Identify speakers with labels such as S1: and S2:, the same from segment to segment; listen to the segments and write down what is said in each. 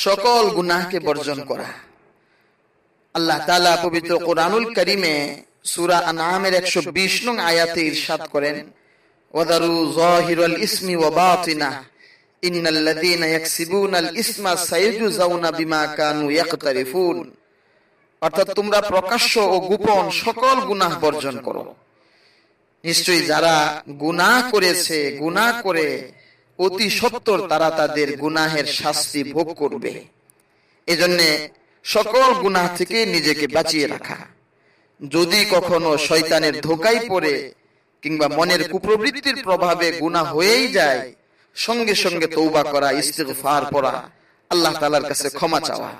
S1: সকল গুনাহকে বর্জন করা। আল্লাহ তাআলা পবিত্র কোরআনুল কারীমে সূরা আনআমের 120 নং আয়াতে ইরশাদ করেন, ওয়াদারু যাহিরাল ইসমি ওয়া বাতিনাহ ইন্নাল্লাযীনা ইয়াকসিবুনাল ইসমা সায়াজুজাউনা বিমা কানু ইয়াকতারিফুন। অর্থাৎ তোমরা প্রকাশ্য ও গোপন সকল গুনাহ বর্জন করো। নিশ্চয়ই যারা গুনাহ করেছে, গুনাহ করে অতি সত্বর তারা তাদের গুনাহের শাস্তি ভোগ করবে। এজন্য সকল গুনাহ থেকে নিজেকে বাঁচিয়ে রাখা। যদি কখনো শয়তানের ধোঁকায় পড়ে কিংবা মনের কুপ্রবৃত্তির প্রভাবে গুনাহ হয়েই যায়, সঙ্গে সঙ্গে তওবা করা, ইস্তিগফার পড়া, আল্লাহ তাআলার কাছে ক্ষমা চাওয়া।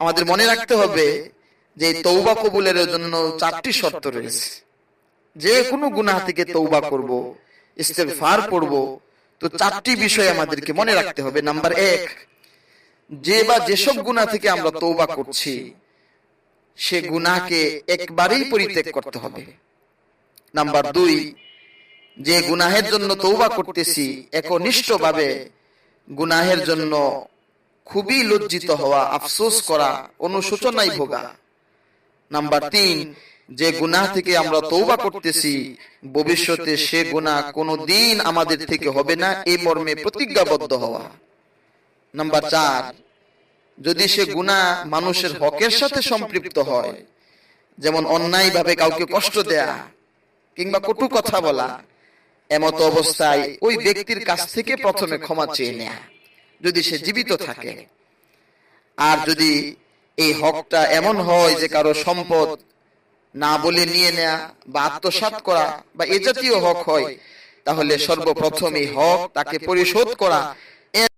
S1: আমাদের মনে রাখতে হবে যে তওবা কবুলের জন্য 4টি শর্ত রয়েছে। যে কোনো গুনাহ থেকে তওবা করব, ইস্তিগফার পড়ব, তো 4টি বিষয় আমাদেরকে মনে রাখতে হবে। নাম্বার 1, যে বা যেসব গুনাহ থেকে আমরা তওবা করছি সে গুনাহকে একবারেই পরিত্যাগ করতে হবে। নাম্বার 2, যে গুনাহের জন্য তওবা করতেছি একনিষ্ঠভাবে গুনাহের জন্য খুবই লজ্জিত হওয়া, আফসোস করা, অনুশোচনায় ভোগা। নাম্বার 3, যে গুনাহ থেকে আমরা তওবা করতেছি ভবিষ্যতে সে গুনাহ কোনোদিন আমাদের থেকে হবে না, এই মর্মে প্রতিজ্ঞাবদ্ধ হওয়া। নাম্বার 4, যদি সে গুনাহ মানুষের হকের সাথে সম্পৃক্ত হয়, যেমন অন্যায়ভাবে কাউকে কষ্ট দেয়া কিংবা কটু কথা বলা, এমত অবস্থায় ওই ব্যক্তির কাছ থেকে প্রথমে ক্ষমা চেয়ে নেয়া, যদি সে জীবিত থাকে। আর যদি এই হকটা এমন হয় যে কারো সম্পদ না বলে নিয়ে নেয়া বা আত্মসাৎ করা বা এ জাতীয় হক হয়, তাহলে সর্বপ্রথম এই হক তাকে পরিশোধ করা